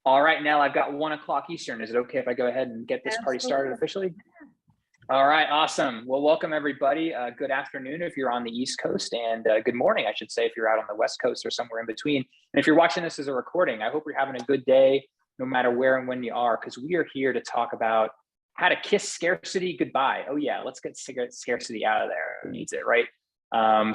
All right, Nell, I've got 1 o'clock Eastern. Is it okay if I go ahead and get this party started Absolutely. officially? All right, awesome. Well, welcome everybody. Good afternoon if you're on the East Coast, and good morning, I should say, if you're out on the West Coast or somewhere in between. And if you're watching this as a recording, I hope you're having a good day, no matter where and when you are, because we are here to talk about how to kiss scarcity goodbye. Oh yeah, let's get scarcity out of there. Who needs it, right?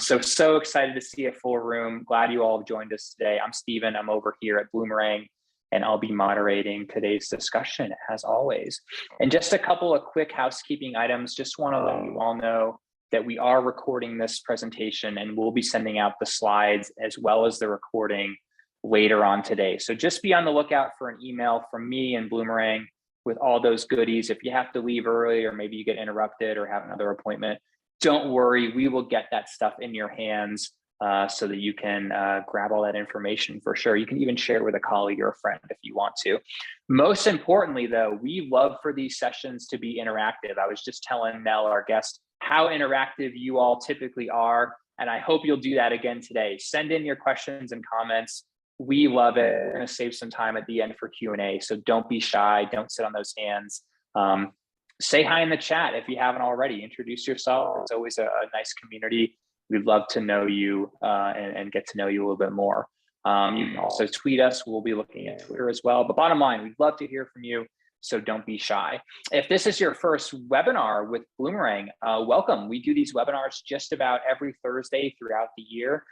So excited to see a full room. Glad you all have joined us today. I'm Steven. I'm over here at Bloomerang, and I'll be moderating today's discussion as always. And just a couple of quick housekeeping items. Just want to let you all know that we are recording this presentation and we'll be sending out the slides as well as the recording later on today. So just be on the lookout for an email from me and Bloomerang with all those goodies. If you have to leave early or maybe you get interrupted or have another appointment, don't worry, we will get that stuff in your hands so that you can grab all that information for sure. You can even share it with a colleague or a friend if you want to. Most importantly, though, we love for these sessions to be interactive. I was just telling Nell, our guest, how interactive you all typically are, and I hope you'll do that again today. Send in your questions and comments. We love it. We're going to save some time at the end for Q&A, so don't be shy. Don't sit on those hands. Say hi in the chat if you haven't already. Introduce yourself. It's always a nice community. We'd love to know you and get to know you a little bit more. You can also tweet us. We'll be looking at Twitter as well. But bottom line, we'd love to hear from you, so don't be shy. If this is your first webinar with Bloomerang, welcome. We do these webinars just about every Thursday throughout the year.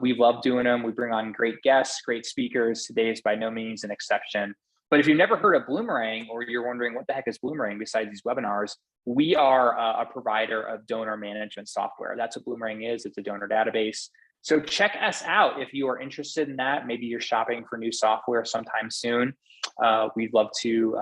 We love doing them. We bring on great guests, great speakers. Today is by no means an exception. But if you've never heard of Bloomerang, or you're wondering what the heck is Bloomerang besides these webinars, we are a provider of donor management software. That's what Bloomerang is. It's a donor database. So check us out if you are interested in that. Maybe you're shopping for new software sometime soon. We'd love to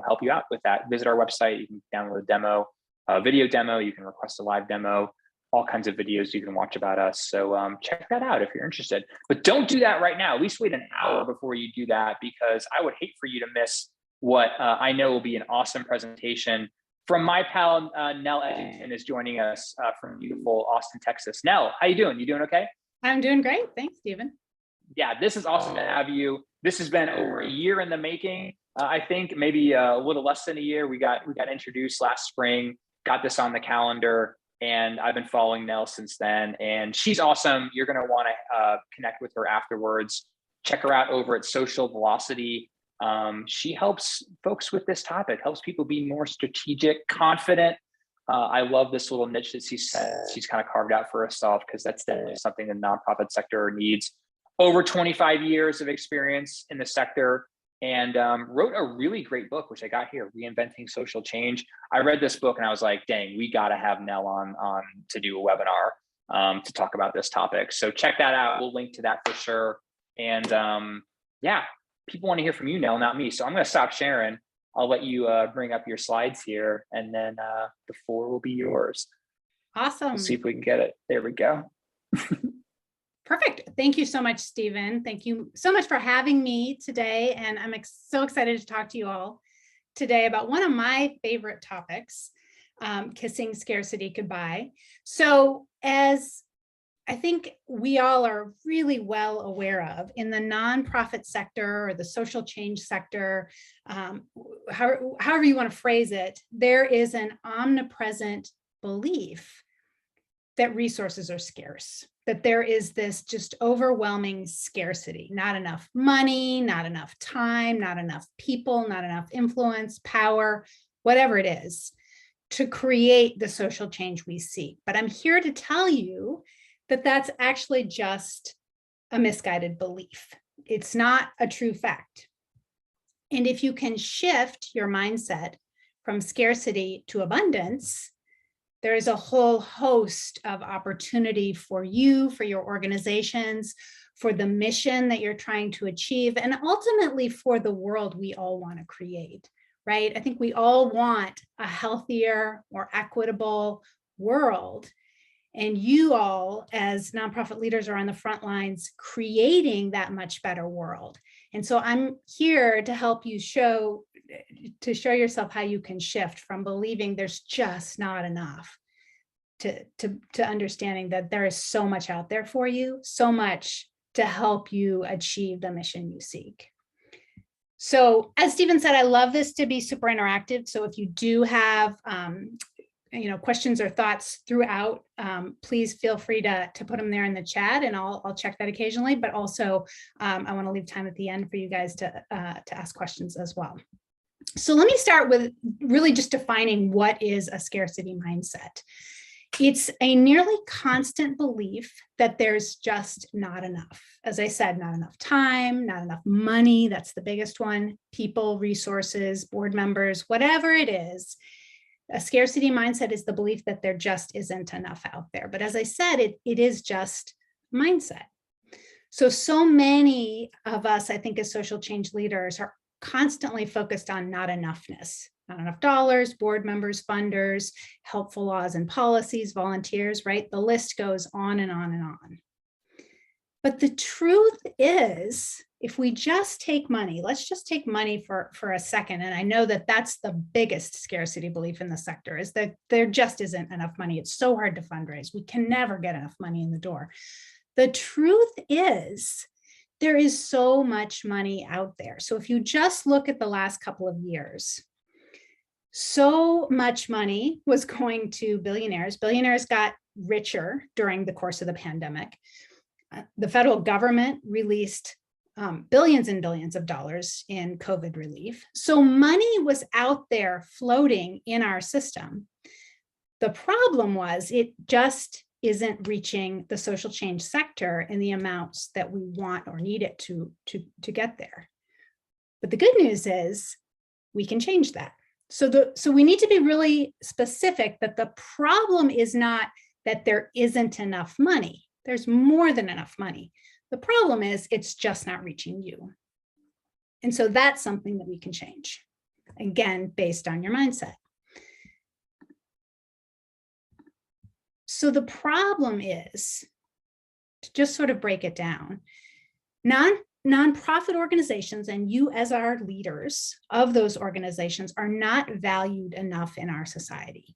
help you out with that. Visit our website. You can download a demo, a video demo. You can request a live demo. All kinds of videos you can watch about us. So check that out if you're interested. But don't do that right now. At least wait an hour before you do that, because I would hate for you to miss what I know will be an awesome presentation from my pal, Nell Edgington is joining us from beautiful Austin, Texas. Nell, how you doing? You doing okay? I'm doing great. Thanks, Steven. Yeah, this is awesome to have you. This has been over a year in the making. I think maybe a little less than a year. We got introduced last spring, got this on the calendar, and I've been following Nell since then. And she's awesome. You're going to want to connect with her afterwards. Check her out over at Social Velocity. She helps folks with this topic, helps people be more strategic, confident. I love this little niche that she's kind of carved out for herself, because that's definitely something the nonprofit sector needs. Over 25 years of experience in the sector, and wrote a really great book, which I got here, Reinventing Social Change. I read this book and I was like, dang, we got to have Nell on to do a webinar to talk about this topic. So check that out. We'll link to that for sure. And yeah, people want to hear from you, Nell, not me. So I'm going to stop sharing. I'll let you bring up your slides here, and then the floor will be yours. Awesome. Let's see if we can get it. There we go. Perfect. Thank you so much, Steven. Thank you so much for having me today. And I'm so excited to talk to you all today about one of my favorite topics, kissing scarcity goodbye. So, as I think we all are really well aware of, in the nonprofit sector or the social change sector, however you want to phrase it, there is an omnipresent belief that resources are scarce, that there is this just overwhelming scarcity, not enough money, not enough time, not enough people, not enough influence, power, whatever it is, to create the social change we seek. But I'm here to tell you that that's actually just a misguided belief. It's not a true fact. And if you can shift your mindset from scarcity to abundance, there is a whole host of opportunity for you, for your organizations, for the mission that you're trying to achieve, and ultimately for the world we all want to create, right? I think we all want a healthier, more equitable world. And you all, as nonprofit leaders, are on the front lines creating that much better world. And so I'm here to help you show yourself how you can shift from believing there's just not enough to understanding that there is so much out there for you, so much to help you achieve the mission you seek. So as Stephen said, I love this to be super interactive. So if you do have questions or thoughts throughout, please feel free to put them there in the chat, and I'll check that occasionally. But also, I want to leave time at the end for you guys to ask questions as well. So let me start with really just defining what is a scarcity mindset. It's a nearly constant belief that there's just not enough. As I said, not enough time, not enough money. That's the biggest one. People, resources, board members, whatever it is. A scarcity mindset is the belief that there just isn't enough out there. But as I said, it is just mindset. So many of us, I think, as social change leaders are constantly focused on not enoughness. Not enough dollars, board members, funders, helpful laws and policies, volunteers, right? The list goes on and on and on. But the truth is, if we just take money, let's just take money for a second. And I know that that's the biggest scarcity belief in the sector, is that there just isn't enough money. It's so hard to fundraise. We can never get enough money in the door. The truth is, there is so much money out there. So if you just look at the last couple of years, so much money was going to billionaires. Billionaires got richer during the course of the pandemic. The federal government released billions and billions of dollars in COVID relief. So money was out there floating in our system. The problem was it just isn't reaching the social change sector in the amounts that we want or need it to get there. But the good news is we can change that. So we need to be really specific that the problem is not that there isn't enough money. There's more than enough money. The problem is it's just not reaching you. And so that's something that we can change, again, based on your mindset. So the problem is, to just sort of break it down, nonprofit organizations, and you as our leaders of those organizations, are not valued enough in our society.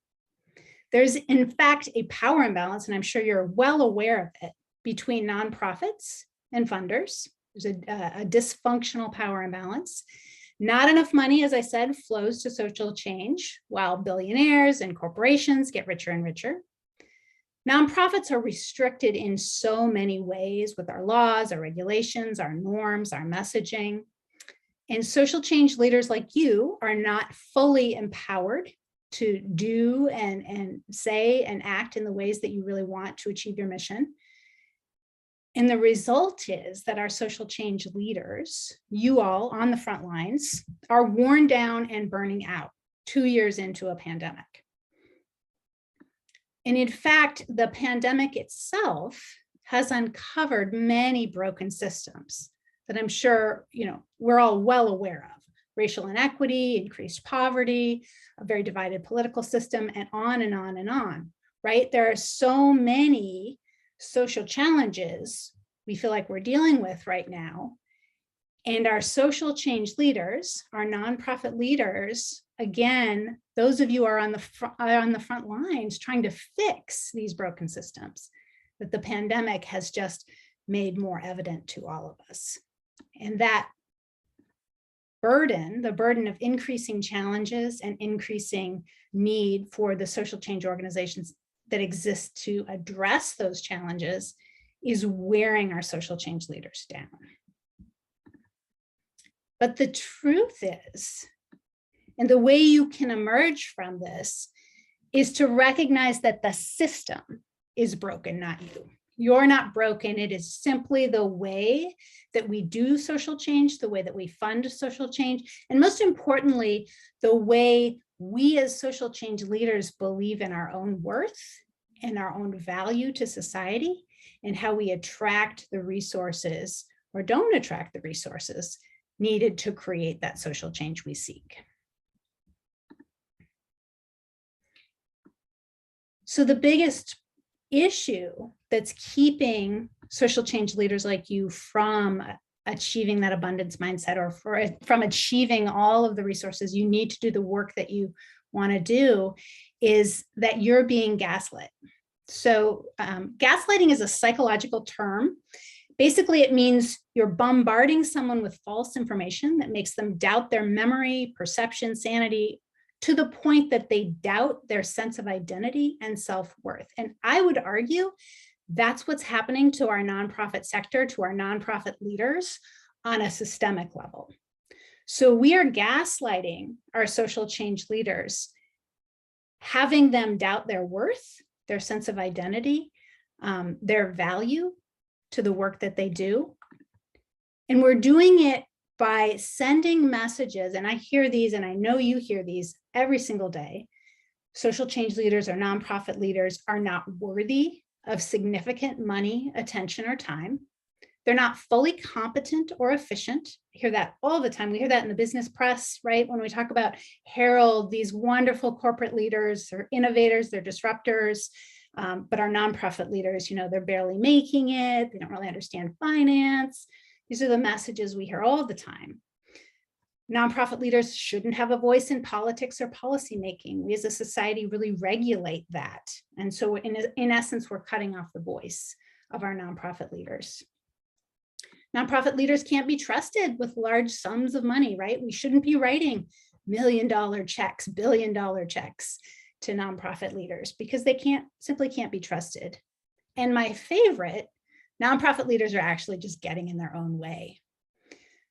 There's, in fact, a power imbalance, and I'm sure you're well aware of it, between nonprofits and funders. There's a dysfunctional power imbalance. Not enough money, as I said, flows to social change, while billionaires and corporations get richer and richer. Nonprofits are restricted in so many ways with our laws, our regulations, our norms, our messaging. And social change leaders like you are not fully empowered to do and say and act in the ways that you really want to achieve your mission. And the result is that our social change leaders, you all on the front lines, are worn down and burning out 2 years into a pandemic. And in fact, the pandemic itself has uncovered many broken systems that I'm sure we're all well aware of. Racial inequity, increased poverty, a very divided political system, and on and on and on, right? There are so many social challenges we feel like we're dealing with right now. And our social change leaders, our nonprofit leaders, again, those of you are on the front lines trying to fix these broken systems that the pandemic has just made more evident to all of us. And that burden, the burden of increasing challenges and increasing need for the social change organizations that exist to address those challenges, is wearing our social change leaders down. But the truth is, and the way you can emerge from this, is to recognize that the system is broken, not you. You're not broken. It is simply the way that we do social change, the way that we fund social change, and most importantly, the way we as social change leaders believe in our own worth and our own value to society, and how we attract the resources or don't attract the resources needed to create that social change we seek. So the biggest issue that's keeping social change leaders like you from achieving that abundance mindset, or from achieving all of the resources you need to do the work that you want to do, is that you're being gaslit. So gaslighting is a psychological term. Basically, it means you're bombarding someone with false information that makes them doubt their memory, perception, sanity, to the point that they doubt their sense of identity and self-worth. And I would argue that's what's happening to our nonprofit sector, to our nonprofit leaders on a systemic level. So we are gaslighting our social change leaders, having them doubt their worth, their sense of identity, their value to the work that they do. And we're doing it by sending messages, and I hear these, and I know you hear these every single day. Social change leaders or nonprofit leaders are not worthy of significant money, attention, or time. They're not fully competent or efficient. I hear that all the time. We hear that in the business press, right? When we talk about herald these wonderful corporate leaders, they're innovators, they're disruptors, but our nonprofit leaders, they're barely making it. They don't really understand finance. These are the messages we hear all the time. Nonprofit leaders shouldn't have a voice in politics or policymaking. We as a society really regulate that. And so in essence, we're cutting off the voice of our nonprofit leaders. Nonprofit leaders can't be trusted with large sums of money, right? We shouldn't be writing $1 million checks, $1 billion checks to nonprofit leaders because they simply can't be trusted. And my favorite, nonprofit leaders are actually just getting in their own way.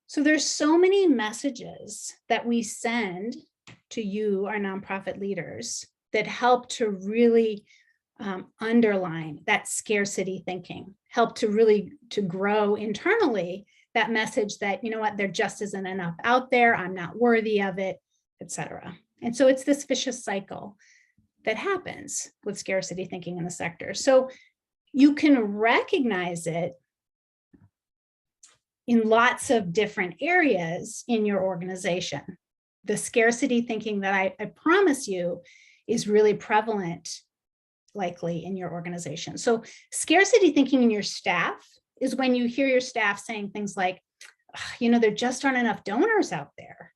So there's so many messages that we send to you, our nonprofit leaders, that help to really underline that scarcity thinking, help to really to grow internally that message that, there just isn't enough out there, I'm not worthy of it, etc. And so it's this vicious cycle that happens with scarcity thinking in the sector. So you can recognize it in lots of different areas in your organization. The scarcity thinking that I promise you is really prevalent, likely, in your organization. So scarcity thinking in your staff is when you hear your staff saying things like, there just aren't enough donors out there,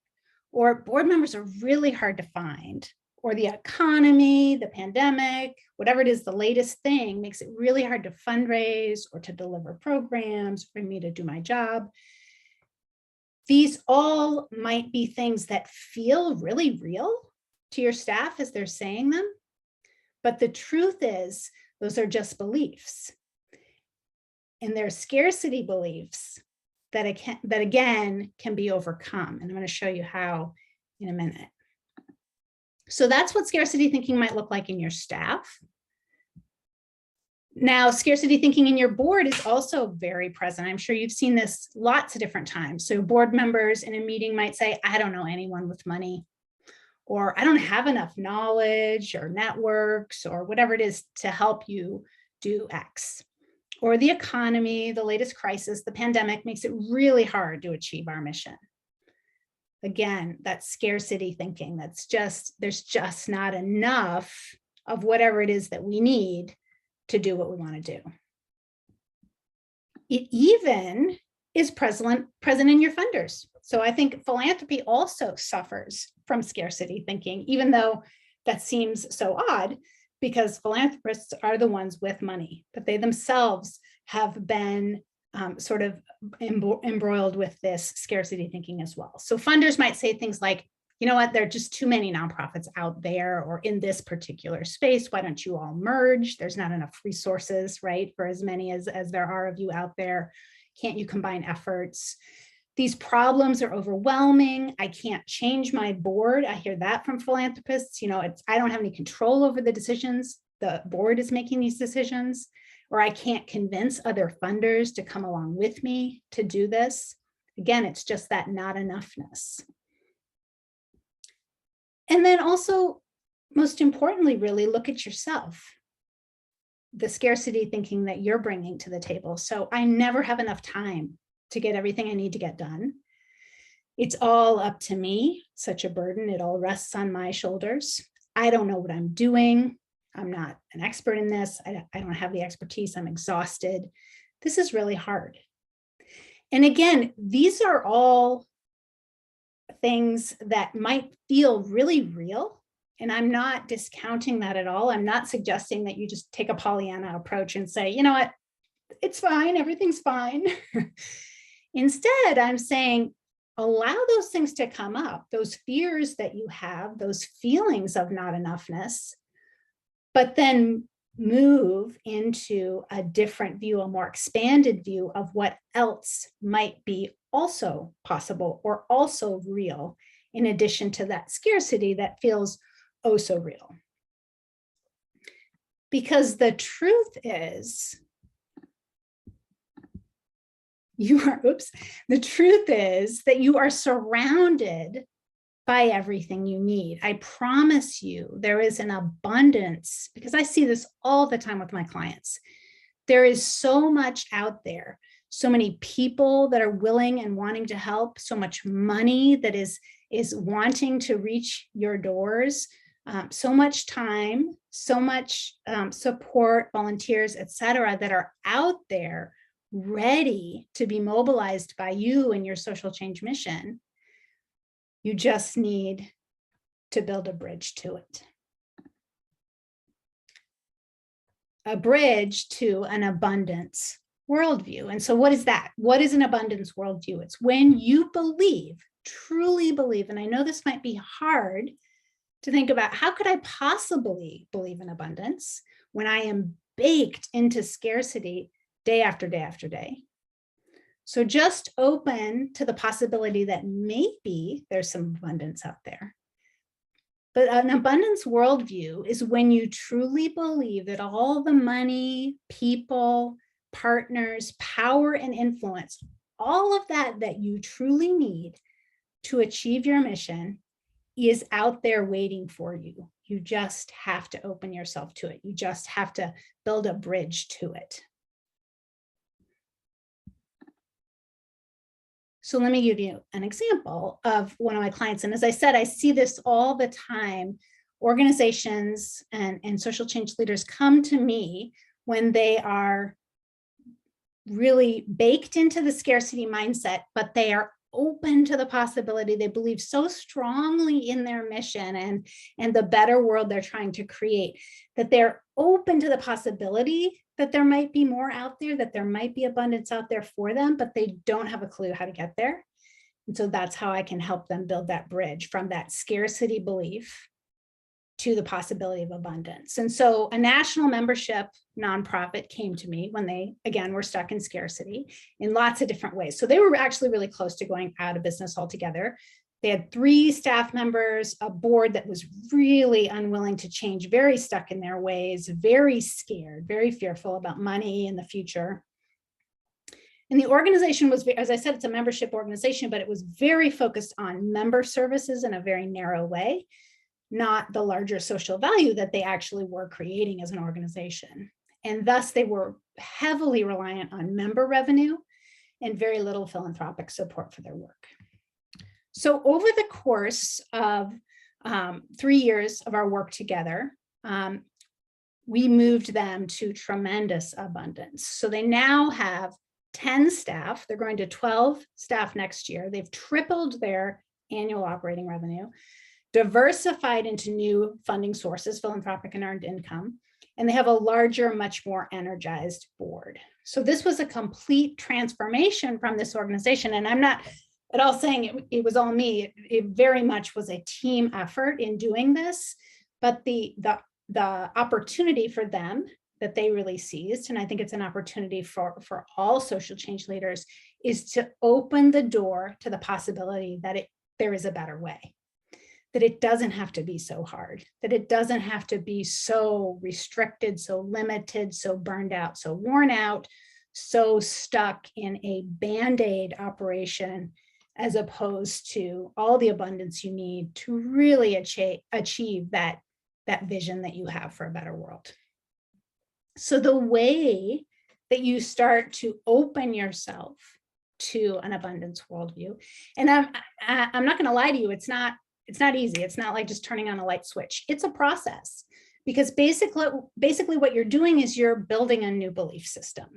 or board members are really hard to find, or the economy, the pandemic, whatever it is, the latest thing makes it really hard to fundraise or to deliver programs for me to do my job. These all might be things that feel really real to your staff as they're saying them, but the truth is those are just beliefs. And they're scarcity beliefs that again can be overcome. And I'm going to show you how in a minute. So that's what scarcity thinking might look like in your staff. Now, scarcity thinking in your board is also very present. I'm sure you've seen this lots of different times. So board members in a meeting might say, I don't know anyone with money, or I don't have enough knowledge or networks or whatever it is to help you do X. Or the economy, the latest crisis, the pandemic makes it really hard to achieve our mission. Again, that's scarcity thinking. There's just not enough of whatever it is that we need to do what we want to do. It even is present in your funders. So I think philanthropy also suffers from scarcity thinking, even though that seems so odd, because philanthropists are the ones with money, but they themselves have been sort of embroiled with this scarcity thinking as well. So funders might say things like, you know what, there are just too many nonprofits out there or in this particular space. Why don't you all merge? There's not enough resources, right, for as many as there are of you out there. Can't you combine efforts? These problems are overwhelming. I can't change my board. I hear that from philanthropists. I don't have any control over the decisions. The board is making these decisions, or I can't convince other funders to come along with me to do this. Again, it's just that not enoughness. And then also, most importantly, really look at yourself, the scarcity thinking that you're bringing to the table. So I never have enough time to get everything I need to get done. It's all up to me, such a burden. It all rests on my shoulders. I don't know what I'm doing. I'm not an expert in this. I don't have the expertise. I'm exhausted. This is really hard. And again, these are all things that might feel really real. And I'm not discounting that at all. I'm not suggesting that you just take a Pollyanna approach and say, you know what, it's fine, everything's fine. Instead, I'm saying, allow those things to come up, those fears that you have, those feelings of not enoughness, but then move into a different view, a more expanded view of what else might be also possible or also real, in addition to that scarcity that feels oh so real. Because the truth is, the truth is that you are surrounded by everything you need. I promise you, there is an abundance, because I see this all the time with my clients. There is so much out there, so many people that are willing and wanting to help, so much money that is wanting to reach your doors, so much time, so much support, volunteers, etc., that are out there ready to be mobilized by you and your social change mission. You just need to build a bridge to it. A bridge to an abundance worldview. And so what is that? What is an abundance worldview? It's when you believe, truly believe, and I know this might be hard to think about, how could I possibly believe in abundance when I am baked into scarcity day after day after day? So just open to the possibility that maybe there's some abundance out there. But an abundance worldview is when you truly believe that all the money, people, partners, power, and influence, all of that you truly need to achieve your mission is out there waiting for you. You just have to open yourself to it. You just have to build a bridge to it. So let me give you an example of one of my clients. And as I said, I see this all the time. Organizations and social change leaders come to me when they are really baked into the scarcity mindset, but they are open to the possibility. They believe so strongly in their mission and the better world they're trying to create, that they're open to the possibility that there might be more out there, that there might be abundance out there for them, but they don't have a clue how to get there. And so that's how I can help them build that bridge from that scarcity belief to the possibility of abundance. And so a national membership nonprofit came to me when they, again, were stuck in scarcity in lots of different ways. So they were actually really close to going out of business altogether. They had 3 staff members, a board that was really unwilling to change, very stuck in their ways, very scared, very fearful about money in the future. And the organization was, as I said, it's a membership organization, but it was very focused on member services in a very narrow way, not the larger social value that they actually were creating as an organization. And thus they were heavily reliant on member revenue and very little philanthropic support for their work. So over the course of 3 years of our work together, we moved them to tremendous abundance. So they now have 10 staff. They're going to 12 staff next year. They've tripled their annual operating revenue, diversified into new funding sources, philanthropic and earned income, and they have a larger, much more energized board. So this was a complete transformation from this organization. And I'm not at all saying it was all me. It very much was a team effort in doing this, but the opportunity for them that they really seized, and I think it's an opportunity for all social change leaders, is to open the door to the possibility that there is a better way, that it doesn't have to be so hard, that it doesn't have to be so restricted, so limited, so burned out, so worn out, so stuck in a Band-Aid operation, as opposed to all the abundance you need to really achieve that vision that you have for a better world. So the way that you start to open yourself to an abundance worldview, and I'm not going to lie to you, it's not easy. It's not like just turning on a light switch. It's a process, because basically what you're doing is you're building a new belief system.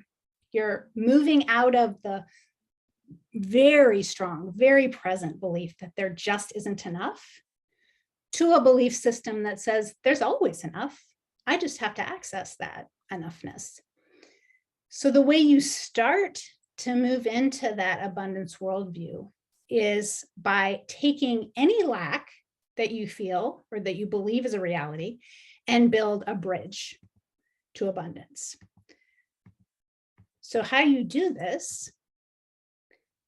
You're moving out of the very strong, very present belief that there just isn't enough to a belief system that says there's always enough. I just have to access that enoughness. So the way you start to move into that abundance worldview is by taking any lack that you feel or that you believe is a reality and build a bridge to abundance. So how you do this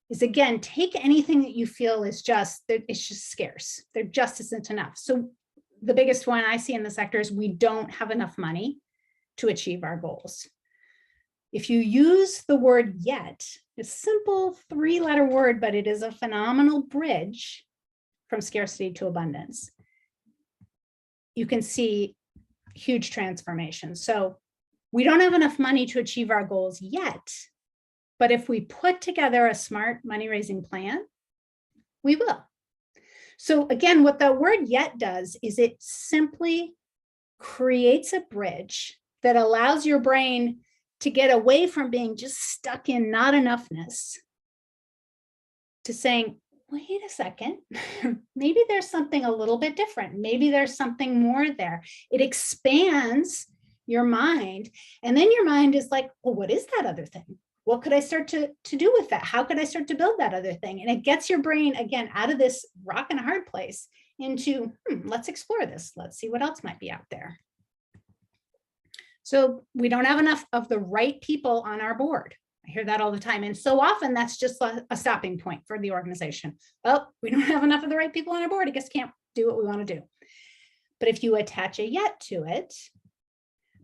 is, again, take anything that you feel is just, it's just scarce. There just isn't enough. So the biggest one I see in the sector is we don't have enough money to achieve our goals. If you use the word yet, a simple 3-letter word, but it is a phenomenal bridge from scarcity to abundance, you can see huge transformation. So we don't have enough money to achieve our goals yet, but if we put together a smart money-raising plan, we will. So again, what the word yet does is it simply creates a bridge that allows your brain to get away from being just stuck in not enoughness to saying, wait a second, maybe there's something a little bit different. Maybe there's something more there. It expands your mind. And then your mind is like, well, what is that other thing? What could I start to do with that? How could I start to build that other thing? And it gets your brain, again, out of this rock and a hard place into, let's explore this. Let's see what else might be out there. So we don't have enough of the right people on our board. I hear that all the time. And so often that's just a stopping point for the organization. Oh, we don't have enough of the right people on our board. I guess can't do what we want to do. But if you attach a yet to it,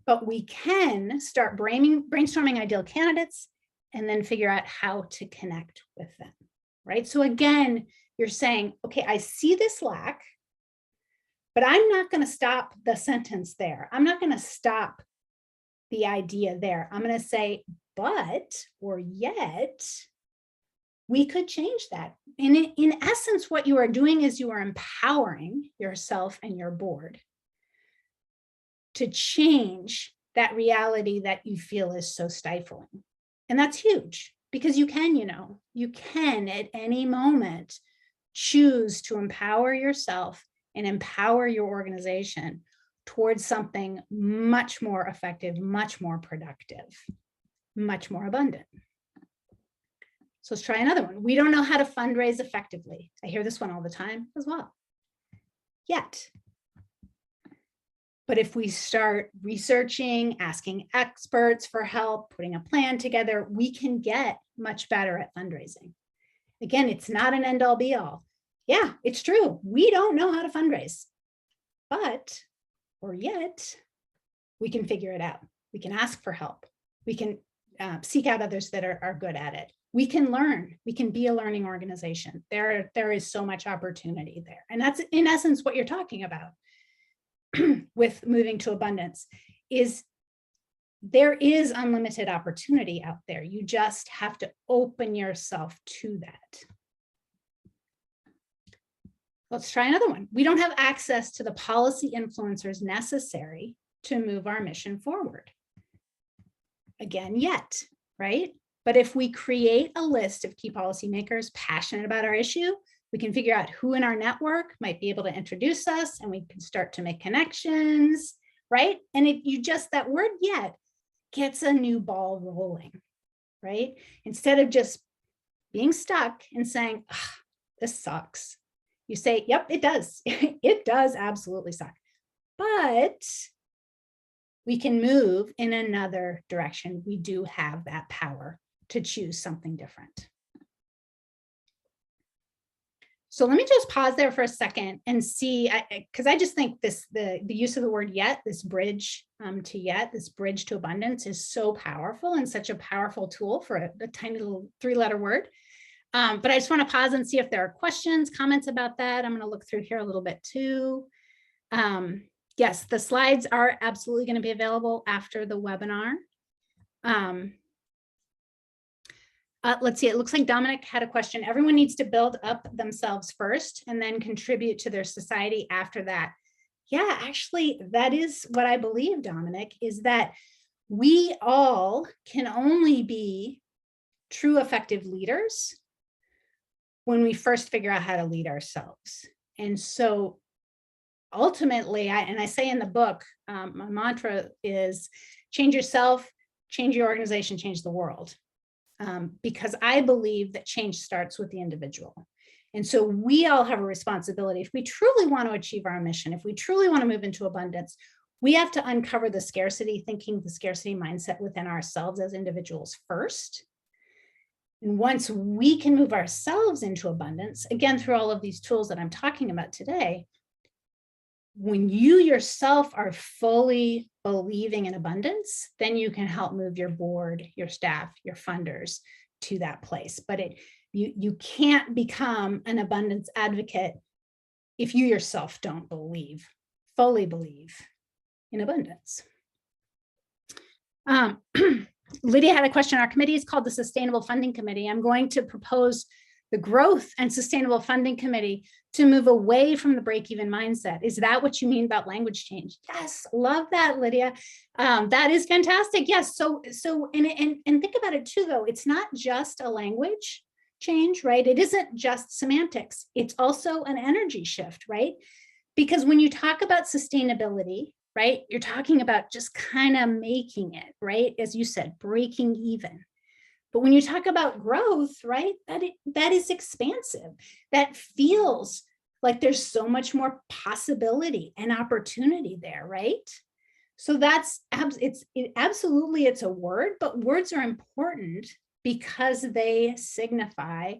but we can start brainstorming ideal candidates and then figure out how to connect with them, right? So again, you're saying, okay, I see this lack, but I'm not going to stop the sentence there. I'm not going to stop the idea there. I'm going to say, but, or yet, we could change that. In essence, what you are doing is you are empowering yourself and your board to change that reality that you feel is so stifling. And that's huge because you can at any moment choose to empower yourself and empower your organization towards something much more effective, much more productive, much more abundant. So let's try another one. We don't know how to fundraise effectively. I hear this one all the time as well. Yet. But if we start researching, asking experts for help, putting a plan together, we can get much better at fundraising. Again, it's not an end all be all. Yeah, it's true. We don't know how to fundraise, but, or yet, we can figure it out. We can ask for help. We can seek out others that are good at it. We can learn. We can be a learning organization. There is so much opportunity there. And that's in essence what you're talking about with moving to abundance, is there is unlimited opportunity out there. You just have to open yourself to that. Let's try another one. We don't have access to the policy influencers necessary to move our mission forward. Again, yet, right? But if we create a list of key policymakers passionate about our issue, we can figure out who in our network might be able to introduce us, and we can start to make connections, right? And that word yet gets a new ball rolling, right? Instead of just being stuck and saying, this sucks. You say, yep, it does. It does absolutely suck. But we can move in another direction. We do have that power to choose something different. So let me just pause there for a second and see, because I just think the use of the word yet, this bridge to yet, this bridge to abundance is so powerful and such a powerful tool for a tiny little 3-letter word. But I just want to pause and see if there are questions, comments about that. I'm going to look through here a little bit too. Yes, the slides are absolutely going to be available after the webinar. Let's see, it looks like Dominic had a question. Everyone needs to build up themselves first and then contribute to their society after that. Yeah, actually, that is what I believe, Dominic, is that we all can only be true effective leaders when we first figure out how to lead ourselves. And so ultimately, I say in the book, my mantra is change yourself, change your organization, change the world. Because I believe that change starts with the individual. And so we all have a responsibility. If we truly want to achieve our mission, if we truly want to move into abundance, we have to uncover the scarcity thinking, the scarcity mindset within ourselves as individuals first. And once we can move ourselves into abundance, again, through all of these tools that I'm talking about today, when you yourself are fully believing in abundance, then you can help move your board, your staff, your funders to that place. But you can't become an abundance advocate if you yourself don't fully believe in abundance. Lydia had a question. Our committee is called the Sustainable Funding Committee. I'm going to propose the Growth and Sustainable Funding Committee to move away from the break-even mindset. Is that what you mean about language change? Yes, love that, Lydia. That is fantastic. Yes, so and think about it too, though. It's not just a language change, right? It isn't just semantics. It's also an energy shift, right? Because when you talk about sustainability, right, you're talking about just kind of making it, right? As you said, breaking even. But when you talk about growth, right, that is expansive. That feels like there's so much more possibility and opportunity there, right? So absolutely, it's a word, but words are important because they signify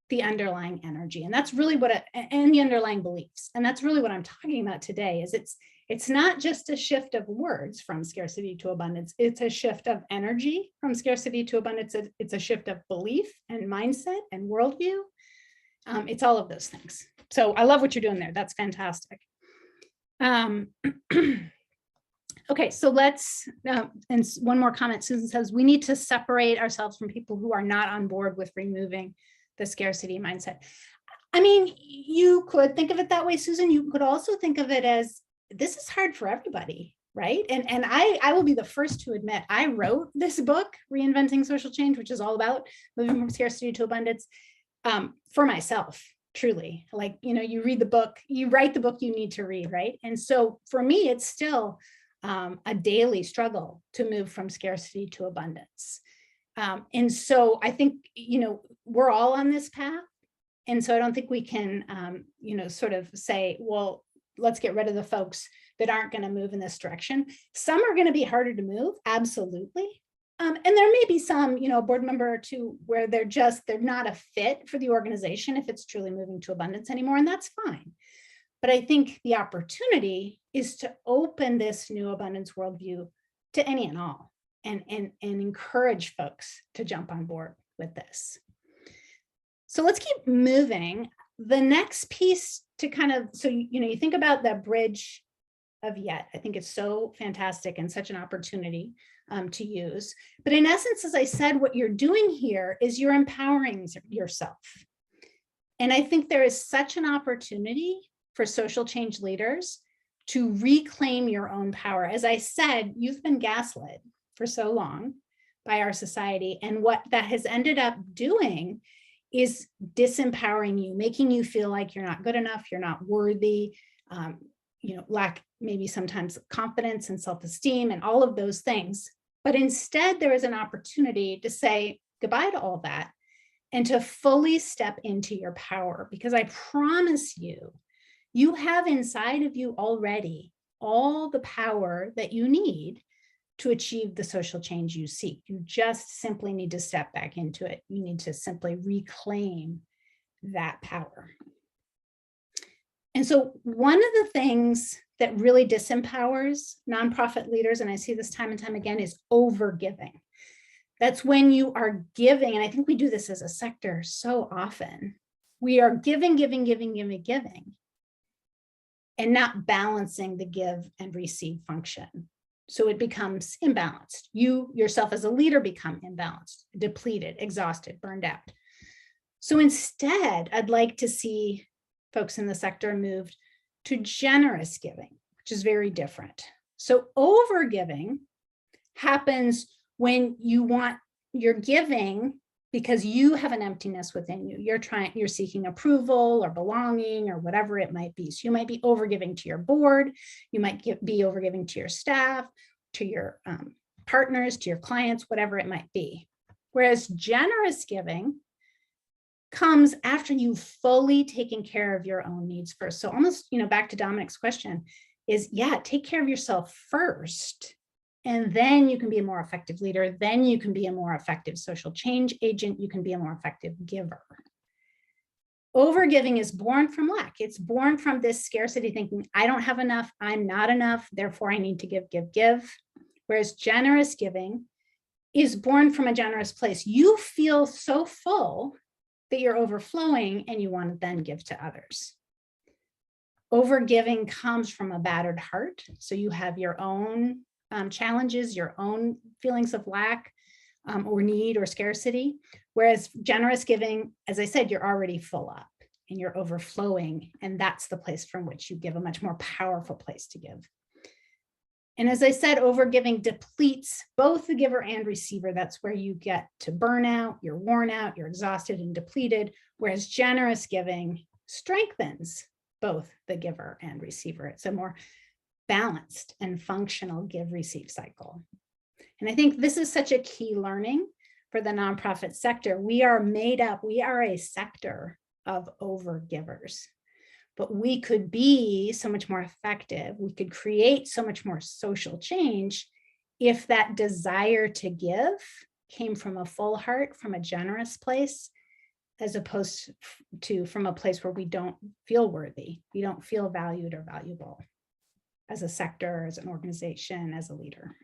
the underlying energy. And that's really and the underlying beliefs. And that's really what I'm talking about today is it's not just a shift of words from scarcity to abundance. It's a shift of energy from scarcity to abundance. It's a shift of belief and mindset and worldview. It's all of those things. So I love what you're doing there. That's fantastic. Okay, so let's, and one more comment. Susan says, we need to separate ourselves from people who are not on board with removing the scarcity mindset. I mean, you could think of it that way, Susan. You could also think of it as, this is hard for everybody, right? And I will be the first to admit, I wrote this book, Reinventing Social Change, which is all about moving from scarcity to abundance, for myself, truly. Like, you read the book, you write the book you need to read, right? And so for me, it's still a daily struggle to move from scarcity to abundance. And so I think, we're all on this path. And so I don't think we can, sort of say, well, let's get rid of the folks that aren't going to move in this direction. Some are going to be harder to move, absolutely. And there may be some, a board member or two where they're not a fit for the organization if it's truly moving to abundance anymore, and that's fine. But I think the opportunity is to open this new abundance worldview to any and all, and encourage folks to jump on board with this. So let's keep moving. The next piece to kind of, so, you think about the bridge of yet. I think it's so fantastic and such an opportunity to use. But in essence, as I said, what you're doing here is you're empowering yourself. And I think there is such an opportunity for social change leaders to reclaim your own power. As I said, you've been gaslit for so long by our society. And what that has ended up doing is disempowering you, making you feel like you're not good enough, you're not worthy, lack maybe sometimes confidence and self-esteem and all of those things. But instead, there is an opportunity to say goodbye to all that and to fully step into your power, because I promise you, you have inside of you already all the power that you need to achieve the social change you seek. You just simply need to step back into it. You need to simply reclaim that power. And so one of the things that really disempowers nonprofit leaders, and I see this time and time again, is overgiving. That's when you are giving, and I think we do this as a sector so often. We are giving, and not balancing the give and receive function. So it becomes imbalanced. You yourself as a leader become imbalanced, depleted, exhausted, burned out. So instead, I'd like to see folks in the sector moved to generous giving, which is very different. So overgiving happens when you're giving because you have an emptiness within you. You're seeking approval or belonging or whatever it might be. So you might be overgiving to your board. You might be overgiving to your staff, to your partners, to your clients, whatever it might be. Whereas generous giving comes after you've fully taken care of your own needs first. So almost, back to Dominic's question is, take care of yourself first. And then you can be a more effective leader. Then you can be a more effective social change agent. You can be a more effective giver. Overgiving is born from lack. It's born from this scarcity thinking, I don't have enough, I'm not enough, therefore I need to give. Whereas generous giving is born from a generous place. You feel so full that you're overflowing and you want to then give to others. Overgiving comes from a battered heart. So you have your own challenges, your own feelings of lack or need or scarcity. Whereas generous giving, as I said, you're already full up and you're overflowing. And that's the place from which you give, a much more powerful place to give. And as I said, overgiving depletes both the giver and receiver. That's where you get to burnout, you're worn out, you're exhausted and depleted. Whereas generous giving strengthens both the giver and receiver. It's a more balanced and functional give-receive cycle. And I think this is such a key learning for the nonprofit sector. We are a sector of overgivers, but we could be so much more effective. We could create so much more social change if that desire to give came from a full heart, from a generous place, as opposed to from a place where we don't feel worthy, we don't feel valued or valuable as a sector, as an organization, as a leader.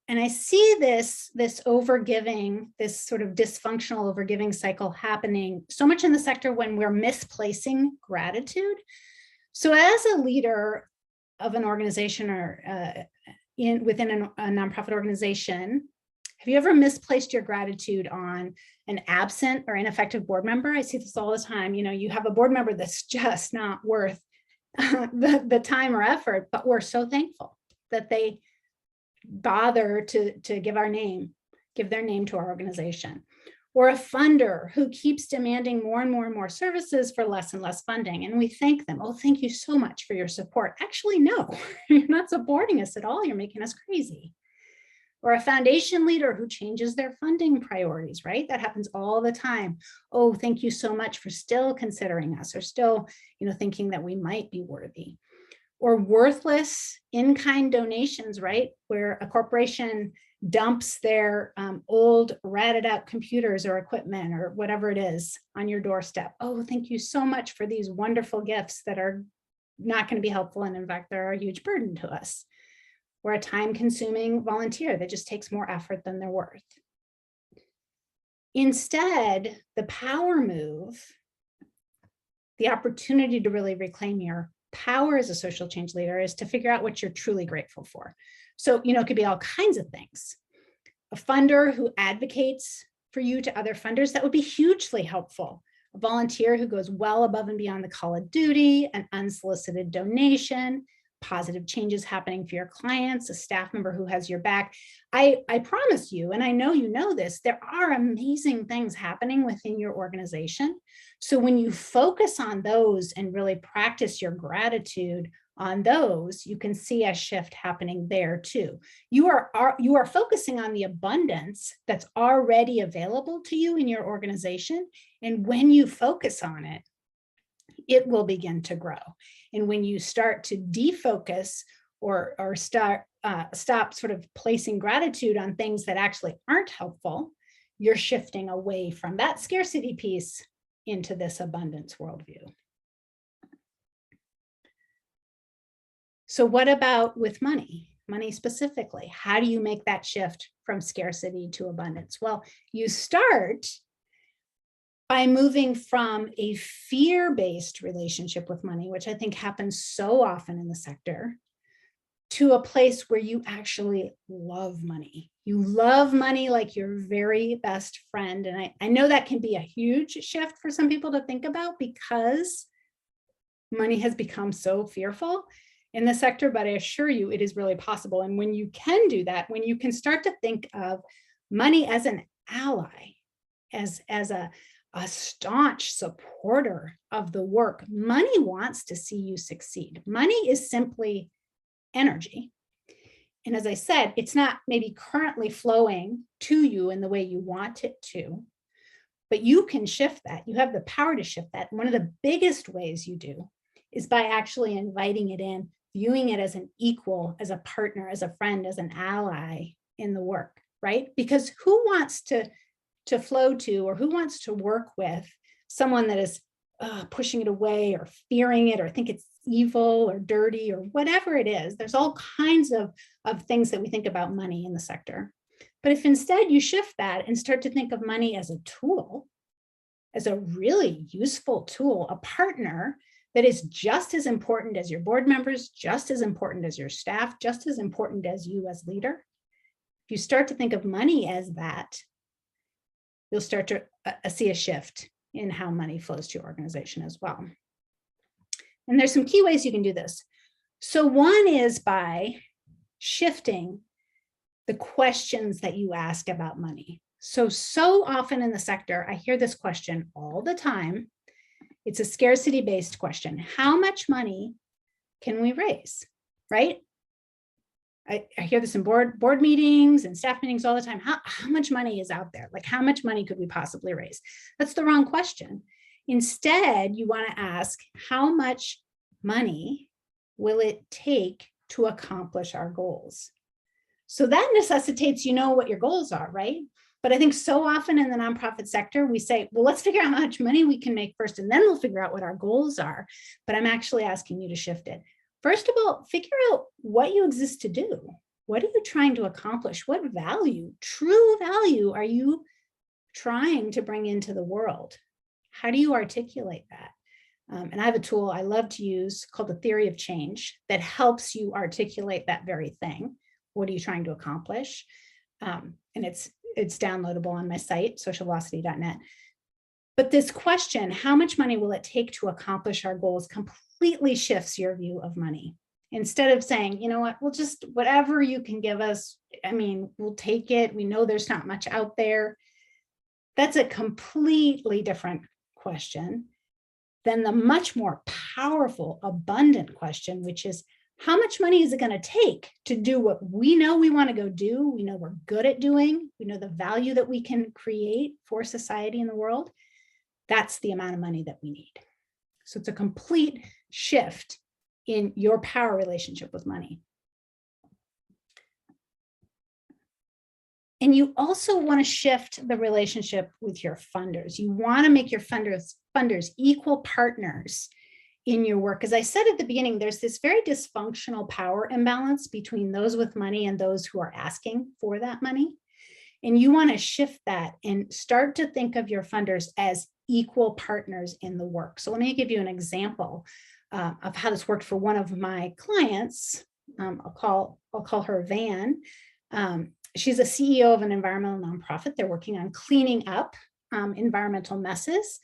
And I see this overgiving, this sort of dysfunctional overgiving cycle happening so much in the sector when we're misplacing gratitude. So as a leader of an organization or within a nonprofit organization, have you ever misplaced your gratitude on an absent or ineffective board member? I see this all the time. You have a board member that's just not worth the time or effort, but we're so thankful that they bother to give their name to our organization. Or a funder who keeps demanding more and more and more services for less and less funding. And we thank them. Oh, thank you so much for your support. Actually, no, you're not supporting us at all. You're making us crazy. Or a foundation leader who changes their funding priorities, right? That happens all the time. Oh, thank you so much for still considering us, or still, thinking that we might be worthy. Or worthless in-kind donations, right? Where a corporation dumps their old ratted out computers or equipment or whatever it is on your doorstep. Oh, thank you so much for these wonderful gifts that are not going to be helpful. And in fact, they're a huge burden to us. Or a time-consuming volunteer that just takes more effort than they're worth. Instead, the power move, the opportunity to really reclaim your power as a social change leader, is to figure out what you're truly grateful for. So, it could be all kinds of things. A funder who advocates for you to other funders, that would be hugely helpful. A volunteer who goes well above and beyond the call of duty, an unsolicited donation, positive changes happening for your clients, a staff member who has your back. I promise you, and I know you know this, there are amazing things happening within your organization. So when you focus on those and really practice your gratitude on those, you can see a shift happening there too. You are focusing on the abundance that's already available to you in your organization. And when you focus on it, it will begin to grow. And when you start to defocus or stop sort of placing gratitude on things that actually aren't helpful, you're shifting away from that scarcity piece into this abundance worldview. So what about with money? Money specifically, how do you make that shift from scarcity to abundance? Well, you start by moving from a fear-based relationship with money, which I think happens so often in the sector, to a place where you actually love money. You love money like your very best friend. And I know that can be a huge shift for some people to think about because money has become so fearful in the sector, but I assure you it is really possible. And when you can do that, when you can start to think of money as an ally, as a staunch supporter of the work, money wants to see you succeed. Money is simply energy. And as I said, it's not maybe currently flowing to you in the way you want it to, but you can shift that. You have the power to shift that. And one of the biggest ways you do is by actually inviting it in, viewing it as an equal, as a partner, as a friend, as an ally in the work, right? Because who wants to flow to, or who wants to work with someone that is pushing it away or fearing it or think it's evil or dirty or whatever it is? There's all kinds of things that we think about money in the sector. But if instead you shift that and start to think of money as a tool, as a really useful tool, a partner that is just as important as your board members, just as important as your staff, just as important as you as leader, if you start to think of money as that, you'll start to see a shift in how money flows to your organization as well. And there's some key ways you can do this. So one is by shifting the questions that you ask about money. So often in the sector, I hear this question all the time. It's a scarcity-based question. How much money can we raise, right? I hear this in board meetings and staff meetings all the time. How much money is out there? Like, how much money could we possibly raise? That's the wrong question. Instead, you want to ask, how much money will it take to accomplish our goals? So that necessitates you know what your goals are, right? But I think so often in the nonprofit sector, we say, well, let's figure out how much money we can make first, and then we'll figure out what our goals are. But I'm actually asking you to shift it. First of all, figure out what you exist to do. What are you trying to accomplish? What value, true value, are you trying to bring into the world? How do you articulate that? And I have a tool I love to use called the theory of change that helps you articulate that very thing. What are you trying to accomplish? And it's downloadable on my site, socialvelocity.net. But this question, how much money will it take to accomplish our goals, completely shifts your view of money. Instead of saying, you know what, we'll just, whatever you can give us, I mean, we'll take it. We know there's not much out there. That's a completely different question than the much more powerful, abundant question, which is, how much money is it going to take to do what we know we want to go do? We know we're good at doing. We know the value that we can create for society and the world. That's the amount of money that we need. So it's a complete shift in your power relationship with money. And you also want to shift the relationship with your funders. You want to make your funders equal partners in your work. As I said at the beginning, there's this very dysfunctional power imbalance between those with money and those who are asking for that money. And you want to shift that and start to think of your funders as equal partners in the work. So let me give you an example of how this worked for one of my clients. I'll call her Van. She's a CEO of an environmental nonprofit. They're working on cleaning up environmental messes.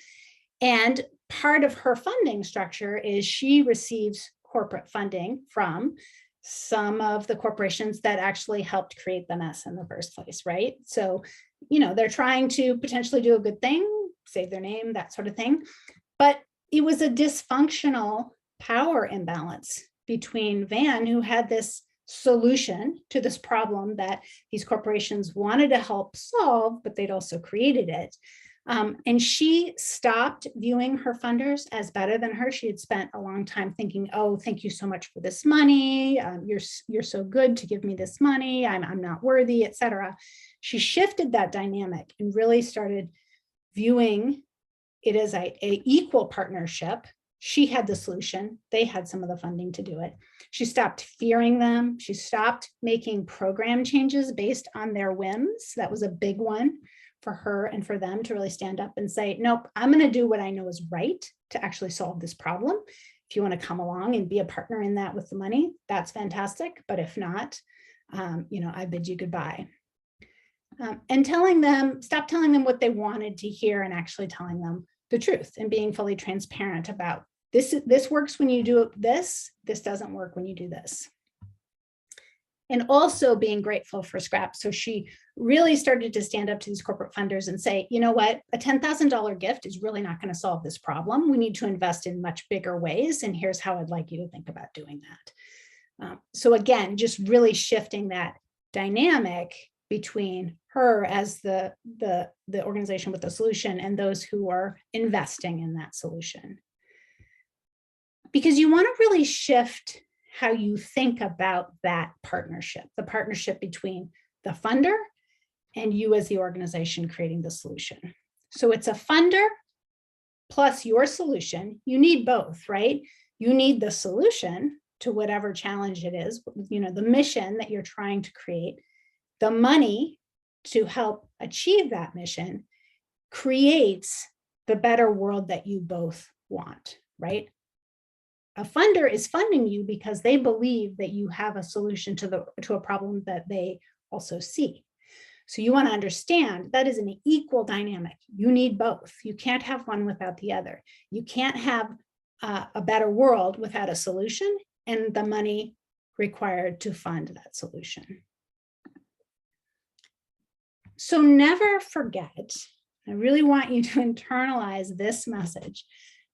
And part of her funding structure is she receives corporate funding from some of the corporations that actually helped create the mess in the first place, right? So, you know, they're trying to potentially do a good thing, save their name, that sort of thing. But it was a dysfunctional power imbalance between Van, who had this solution to this problem that these corporations wanted to help solve, but they'd also created it. And she stopped viewing her funders as better than her. She had spent a long time thinking, oh, thank you so much for this money. You're so good to give me this money. I'm not worthy, et cetera. She shifted that dynamic and really started viewing it as a equal partnership. She had the solution. They had some of the funding to do it. She stopped fearing them. She stopped making program changes based on their whims. That was a big one for her and for them to really stand up and say, nope, I'm going to do what I know is right to actually solve this problem. If you want to come along and be a partner in that with the money, that's fantastic. But if not, I bid you goodbye. And stop telling them what they wanted to hear and actually telling them the truth and being fully transparent about this works when you do this doesn't work when you do this. And also being grateful for scraps. So she really started to stand up to these corporate funders and say, you know what, a $10,000 gift is really not going to solve this problem. We need to invest in much bigger ways. And here's how I'd like you to think about doing that. So again, just really shifting that dynamic between her as the organization with the solution and those who are investing in that solution. Because you want to really shift how you think about that partnership, the partnership between the funder and you as the organization creating the solution. So it's a funder plus your solution. You need both, right? You need the solution to whatever challenge it is, the mission that you're trying to create, the money to help achieve that mission creates the better world that you both want, right? A funder is funding you because they believe that you have a solution to a problem that they also see. So you want to understand that is an equal dynamic. You need both. You can't have one without the other. You can't have a better world without a solution and the money required to fund that solution. So never forget, I really want you to internalize this message.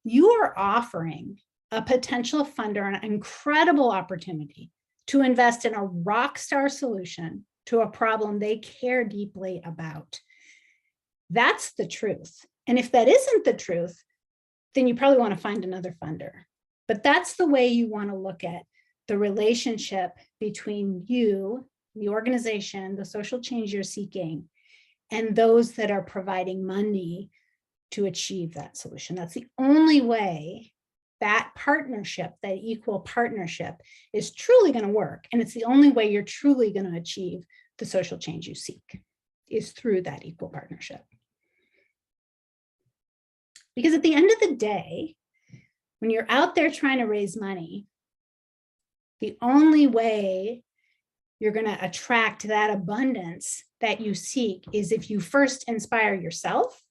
You are offering a potential funder an incredible opportunity to invest in a rock star solution to a problem they care deeply about. That's the truth. And if that isn't the truth, then you probably want to find another funder. But that's the way you want to look at the relationship between you, the organization, the social change you're seeking, and those that are providing money to achieve that solution. That's the only way that partnership, that equal partnership, is truly going to work. And it's the only way you're truly going to achieve the social change you seek, is through that equal partnership. Because at the end of the day, when you're out there trying to raise money, the only way you're going to attract that abundance that you seek is if you first inspire yourself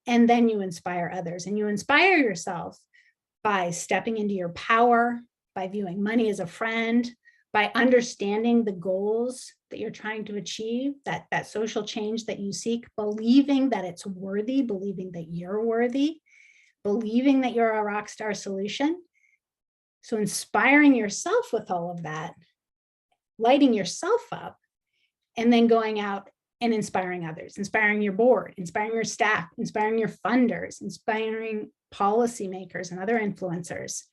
and then you inspire others. And you inspire yourself by stepping into your power, by viewing money as a friend, by understanding the goals that you're trying to achieve, that social change that you seek, believing that it's worthy, believing that you're worthy, believing that you're a rock star solution. So inspiring yourself with all of that, lighting yourself up, and then going out and inspiring others, inspiring your board, inspiring your staff, inspiring your funders, inspiring policymakers and other influencers.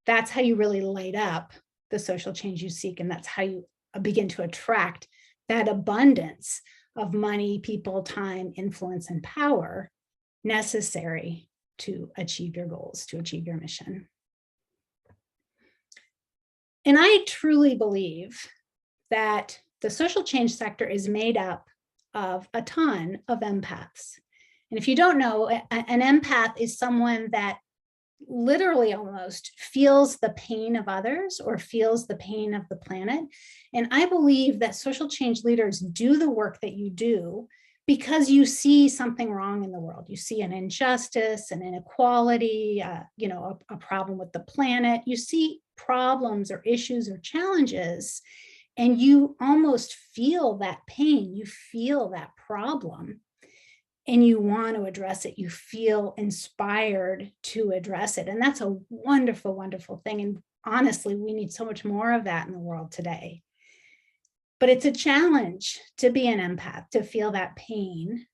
That's how you really light up the social change you seek. And that's how you begin to attract that abundance of money, people, time, influence, and power necessary to achieve your goals, to achieve your mission. And I truly believe that the social change sector is made up of a ton of empaths. And if you don't know, an empath is someone that literally almost feels the pain of others or feels the pain of the planet. And I believe that social change leaders do the work that you do because you see something wrong in the world. You see an injustice, an inequality, a problem with the planet. You see problems or issues or challenges, and you almost feel that pain. You feel that problem, and you want to address it. You feel inspired to address it. And that's a wonderful, wonderful thing. And honestly, we need so much more of that in the world today. But it's a challenge to be an empath, to feel that pain.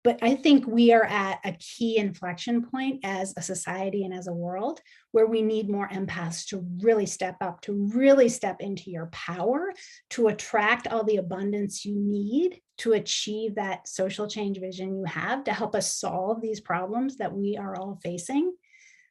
But I think we are at a key inflection point as a society and as a world where we need more empaths to really step up, to really step into your power, to attract all the abundance you need to achieve that social change vision you have to help us solve these problems that we are all facing.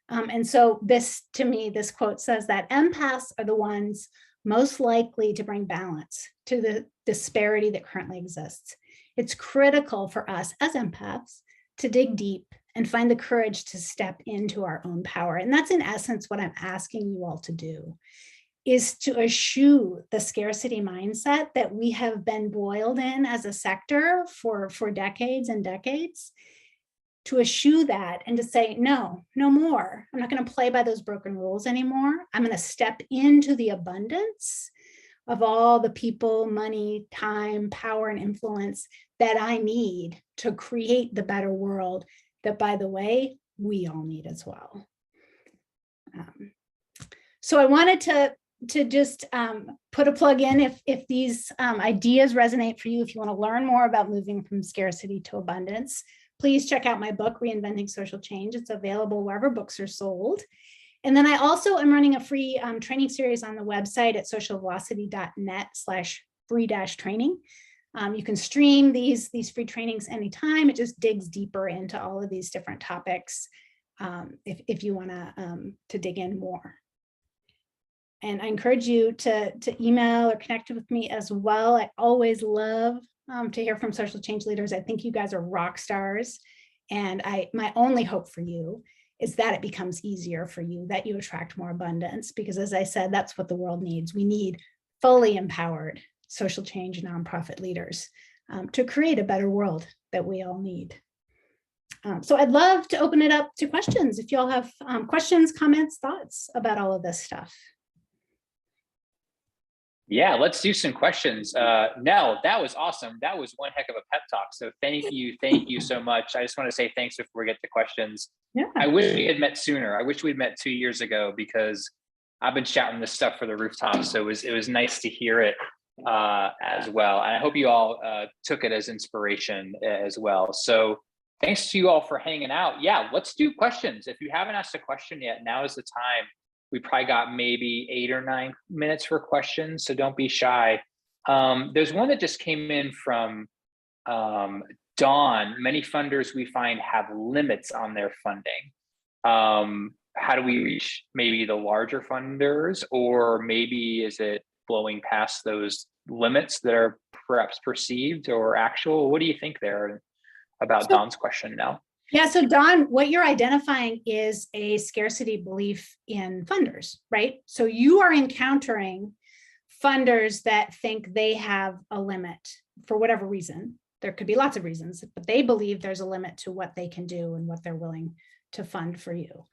And so this, to me, this quote says that empaths are the ones most likely to bring balance to the disparity that currently exists. It's critical for us as empaths to dig deep and find the courage to step into our own power. And that's in essence what I'm asking you all to do, is to eschew the scarcity mindset that we have been boiled in as a sector for decades and decades, to eschew that and to say, no more. I'm not going to play by those broken rules anymore. I'm going to step into the abundance of all the people, money, time, power, and influence that I need to create the better world that, by the way, we all need as well. So I wanted to just put a plug in if these ideas resonate for you, if you want to learn more about moving from scarcity to abundance, please check out my book, Reinventing Social Change. It's available wherever books are sold. And then I also am running a free training series on the website at socialvelocity.net/free-training. You can stream these free trainings anytime. It just digs deeper into all of these different topics if you want to dig in more. And I encourage you to email or connect with me as well. I always love to hear from social change leaders. I think you guys are rock stars. And my only hope for you is that it becomes easier for you, that you attract more abundance, because as I said, that's what the world needs. We need fully empowered social change nonprofit leaders to create a better world that we all need. So I'd love to open it up to questions. If you all have questions, comments, thoughts about all of this stuff. Yeah, let's do some questions. Nell, that was awesome. That was one heck of a pep talk. So thank you so much. I just want to say thanks before we get to questions. Yeah. I wish we had met sooner. I wish we'd met 2 years ago, because I've been shouting this stuff for the rooftops. So it was nice to hear it as well. And I hope you all took it as inspiration as well. So thanks to you all for hanging out. Yeah, let's do questions. If you haven't asked a question yet, now is the time. We probably got maybe 8 or 9 minutes for questions, so don't be shy. There's one that just came in from Dawn. Many funders we find have limits on their funding. How do we reach maybe the larger funders, or maybe is it blowing past those limits that are perhaps perceived or actual? What do you think there about Dawn's question now? Yeah, so Dawn, what you're identifying is a scarcity belief in funders, right? So you are encountering funders that think they have a limit for whatever reason. There could be lots of reasons, but they believe there's a limit to what they can do and what they're willing to fund for you.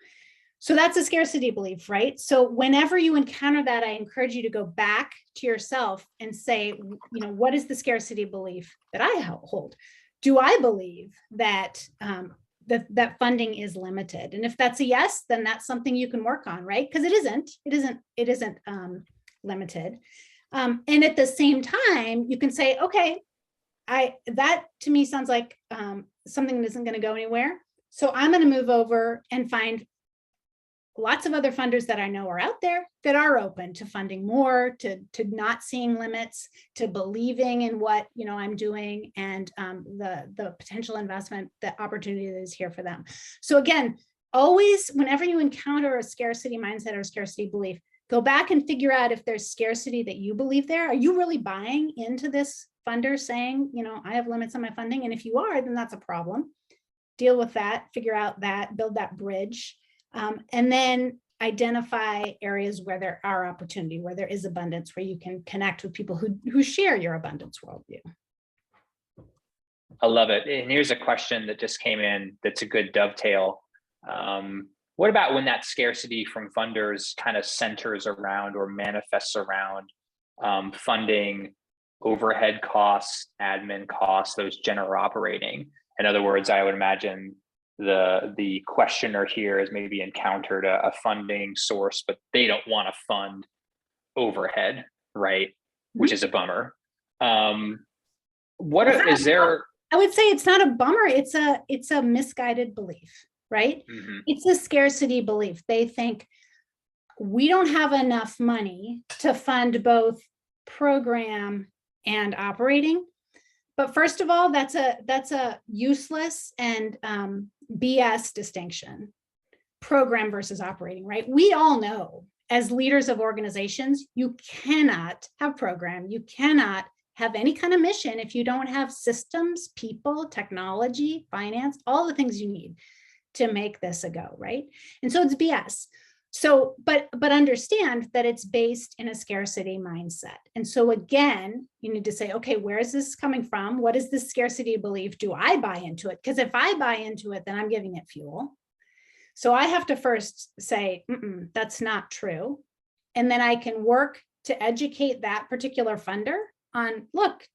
So that's a scarcity belief, right? So whenever you encounter that, I encourage you to go back to yourself and say, what is the scarcity belief that I hold? Do I believe that that funding is limited? And if that's a yes, then that's something you can work on, right? Because it isn't limited. And at the same time, you can say, okay, that to me sounds like something that isn't going to go anywhere. So I'm going to move over and find lots of other funders that I know are out there that are open to funding more, to not seeing limits, to believing in what I'm doing, and the potential investment, the opportunity that is here for them. So again, always, whenever you encounter a scarcity mindset or scarcity belief, go back and figure out if there's scarcity that you believe there. Are you really buying into this funder saying, I have limits on my funding? And if you are, then that's a problem. Deal with that, figure out that, build that bridge. And then identify areas where there are opportunity, where there is abundance, where you can connect with people who share your abundance worldview. I love it. And here's a question that just came in that's a good dovetail. What about when that scarcity from funders kind of centers around or manifests around funding, overhead costs, admin costs, those general operating? In other words, I would imagine the questioner here has maybe encountered a funding source, but they don't want to fund overhead, right? Which is a bummer. Is there? I would say it's not a bummer. It's a misguided belief, right? Mm-hmm. It's a scarcity belief. They think we don't have enough money to fund both program and operating. But first of all, that's a useless and BS distinction, program versus operating, right? We all know as leaders of organizations, you cannot have program, you cannot have any kind of mission if you don't have systems, people, technology, finance, all the things you need to make this a go, right? And so it's BS. So, but understand that it's based in a scarcity mindset. And so again, you need to say, okay, where is this coming from? What is this scarcity belief? Do I buy into it? Because if I buy into it, then I'm giving it fuel. So I have to first say, that's not true. And then I can work to educate that particular funder on, look,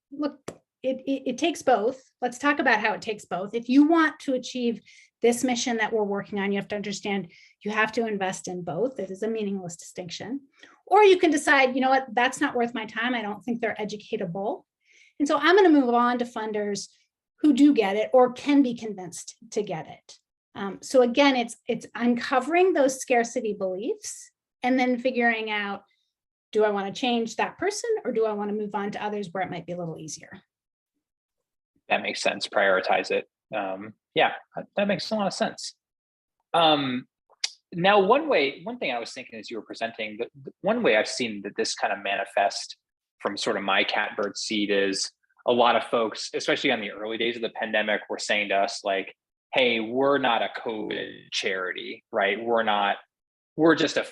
it takes both. Let's talk about how it takes both. If you want to achieve this mission that we're working on, you have to understand you have to invest in both. It is a meaningless distinction. Or you can decide, you know what, that's not worth my time. I don't think they're educatable. And so I'm going to move on to funders who do get it or can be convinced to get it. So again, it's uncovering those scarcity beliefs and then figuring out, do I want to change that person or do I want to move on to others where it might be a little easier? That makes sense. Prioritize it. Yeah, that makes a lot of sense. Now, one thing I was thinking as you were presenting, one way I've seen that this kind of manifest from sort of my catbird seat is a lot of folks, especially on the early days of the pandemic, were saying to us like, hey, we're not a COVID charity, right? We're just an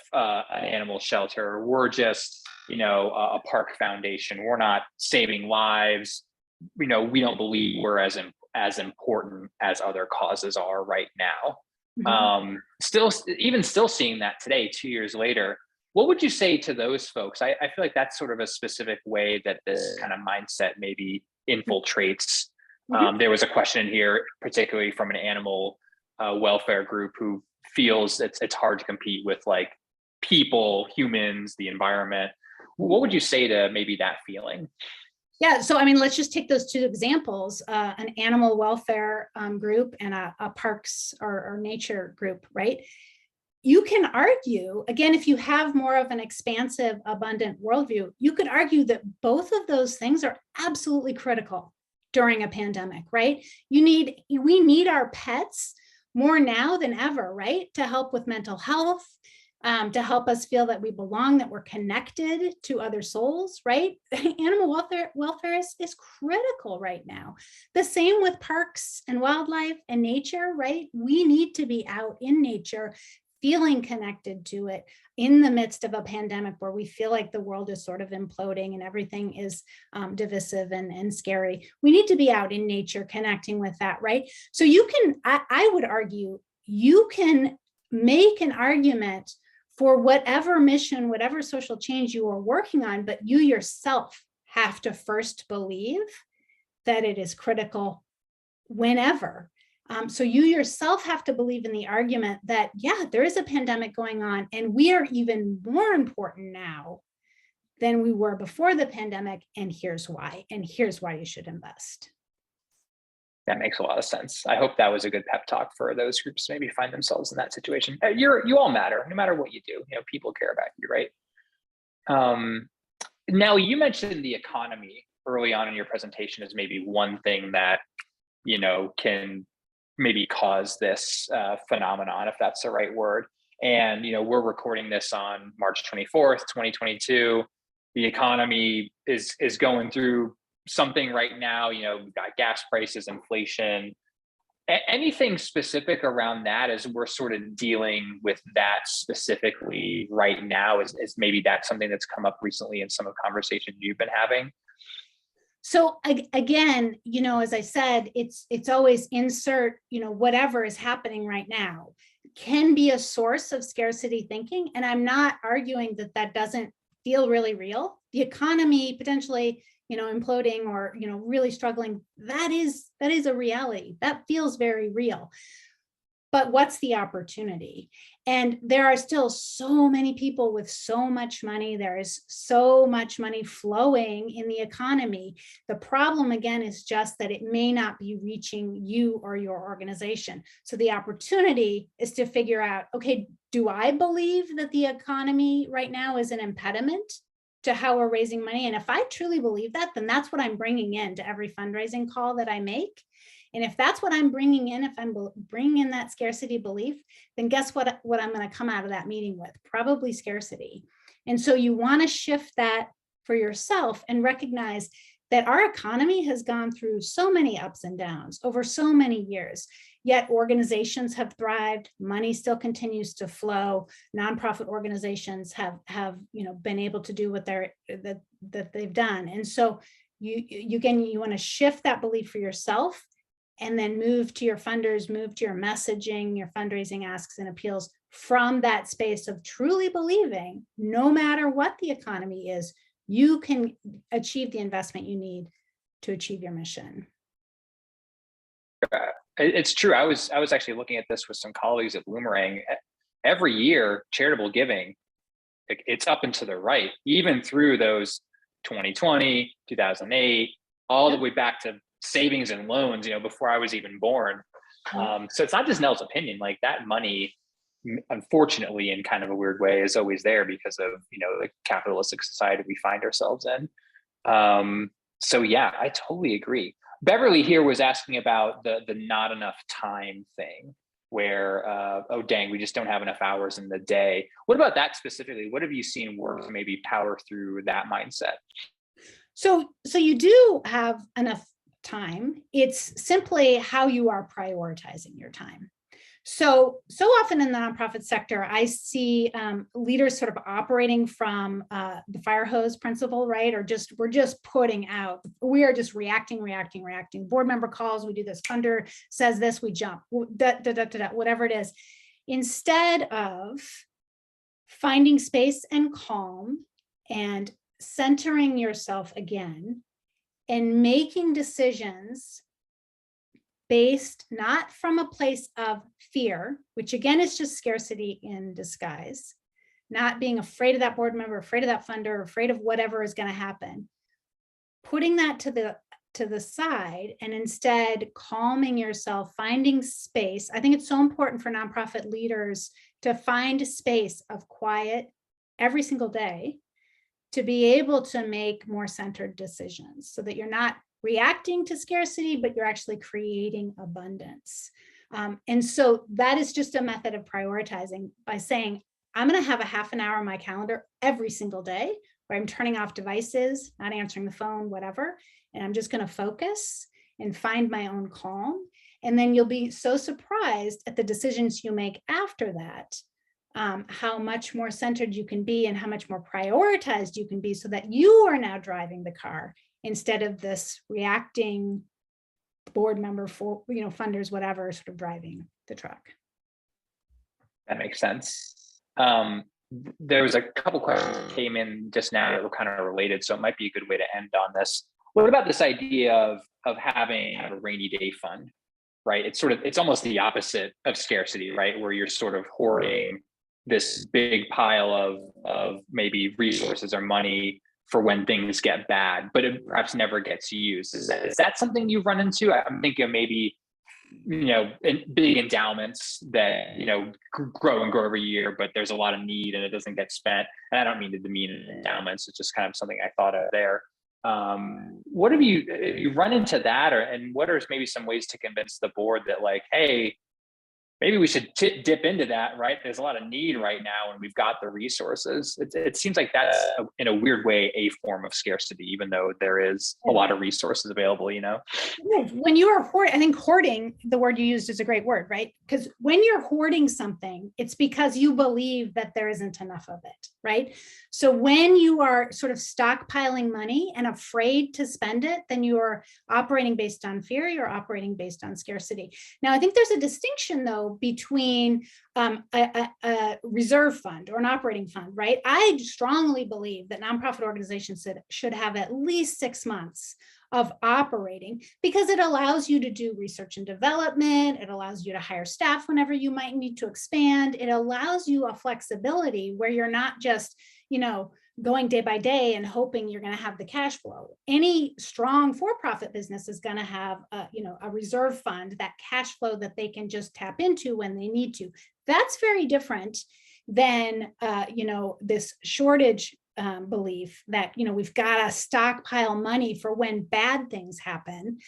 animal shelter. We're just, a park foundation. We're not saving lives. We don't believe we're as important as other causes are right now. Mm-hmm. Still seeing that today, 2 years later, what would you say to those folks? I feel like that's sort of a specific way that this kind of mindset maybe infiltrates. Mm-hmm. There was a question here, particularly from an animal welfare group who feels it's hard to compete with like people, humans, the environment. What would you say to maybe that feeling? Yeah, so I mean, let's just take those two examples, an animal welfare group and a parks or nature group, right? You can argue, again, if you have more of an expansive, abundant worldview, you could argue that both of those things are absolutely critical during a pandemic, right? We need our pets more now than ever, right? To help with mental health, to help us feel that we belong, that we're connected to other souls, right? Animal welfare is critical right now. The same with parks and wildlife and nature, right? We need to be out in nature, feeling connected to it in the midst of a pandemic where we feel like the world is sort of imploding and everything is divisive and scary. We need to be out in nature connecting with that, right? So I would argue, you can make an argument for whatever mission, whatever social change you are working on, but you yourself have to first believe that it is critical whenever. So you yourself have to believe in the argument that, yeah, there is a pandemic going on and we are even more important now than we were before the pandemic. And here's why you should invest. That makes a lot of sense. I hope that was a good pep talk for those groups maybe find themselves in that situation. You all matter, no matter what you do. People care about you, right? Now, you mentioned the economy early on in your presentation as maybe one thing that can maybe cause this phenomenon, if that's the right word. And we're recording this on March 24th, 2022. The economy is going through something right now. We've got gas prices, inflation. Anything specific around that as we're sort of dealing with that specifically right now? Is maybe that's something that's come up recently in some of the conversations you've been having? So again, as I said, it's always insert, whatever is happening right now can be a source of scarcity thinking. And I'm not arguing that doesn't feel really real. The economy potentially, imploding or, really struggling, that is a reality. That feels very real. But what's the opportunity? And there are still so many people with so much money. There is so much money flowing in the economy. The problem, again, is just that it may not be reaching you or your organization. So the opportunity is to figure out, okay, do I believe that the economy right now is an impediment to how we're raising money? And if I truly believe that, then that's what I'm bringing in to every fundraising call that I make. And if that's what I'm bringing in, if I'm bringing in that scarcity belief, then guess what I'm going to come out of that meeting with? Probably scarcity. And so you want to shift that for yourself and recognize that our economy has gone through so many ups and downs over so many years, yet organizations have thrived. Money still continues to flow. Nonprofit organizations have been able to do what that they've done. And so you want to shift that belief for yourself, and then move to your funders, move to your messaging, your fundraising asks and appeals from that space of truly believing, no matter what the economy is, you can achieve the investment you need to achieve your mission. It's true. I was actually looking at this with some colleagues at Bloomerang. Every year, charitable giving, it's up and to the right, even through those 2020, 2008, all the way back to savings and loans, before I was even born. So it's not just Nell's opinion. Like, that money, unfortunately, in kind of a weird way, is always there because of, the capitalistic society we find ourselves in. So yeah, I totally agree. Beverly here was asking about the not enough time thing, where, oh dang, we just don't have enough hours in the day. What about that specifically? What have you seen work to maybe power through that mindset? So you do have enough time. It's simply how you are prioritizing your time. So often in the nonprofit sector, I see leaders sort of operating from the fire hose principle, right? Or we're just putting out, we are just reacting. Board member calls, we do this, funder says this, we jump, whatever it is. Instead of finding space and calm and centering yourself again and making decisions based not from a place of fear, which again is just scarcity in disguise, not being afraid of that board member, afraid of that funder, afraid of whatever is going to happen, putting that to the side and instead calming yourself, finding space. I think it's so important for nonprofit leaders to find a space of quiet every single day to be able to make more centered decisions so that you're not reacting to scarcity, but you're actually creating abundance. And so that is just a method of prioritizing by saying, I'm going to have a half an hour on my calendar every single day where I'm turning off devices, not answering the phone, whatever. And I'm just going to focus and find my own calm. And then you'll be so surprised at the decisions you make after that, how much more centered you can be and how much more prioritized you can be so that you are now driving the car instead of this reacting board member, for funders, whatever, sort of driving the truck. That makes sense. There was a couple questions that came in just now that were kind of related, so it might be a good way to end on this. What about this idea of having a rainy day fund, right? It's almost the opposite of scarcity, right? Where you're sort of hoarding this big pile of maybe resources or money for when things get bad, but it perhaps never gets used. Is that something you've run into? I'm thinking of maybe, big endowments that, grow and grow every year, but there's a lot of need and it doesn't get spent. And I don't mean to demean endowments. It's just kind of something I thought of there. What have you run into that, and what are maybe some ways to convince the board that, like, hey, maybe we should dip into that, right? There's a lot of need right now and we've got the resources. It seems like that's, in a weird way, a form of scarcity, even though there is a lot of resources available, When you are hoarding, I think hoarding, the word you used, is a great word, right? Because when you're hoarding something, it's because you believe that there isn't enough of it, right? So when you are sort of stockpiling money and afraid to spend it, then you are operating based on fear, you're operating based on scarcity. Now, I think there's a distinction, though, between a reserve fund or an operating fund, right? I strongly believe that nonprofit organizations should have at least 6 months of operating, because it allows you to do research and development. It allows you to hire staff whenever you might need to expand. It allows you a flexibility where you're not just, going day by day and hoping you're going to have the cash flow. Any strong for-profit business is going to have a reserve fund, that cash flow that they can just tap into when they need to. That's very different than this shortage belief that we've got to stockpile money for when bad things happen.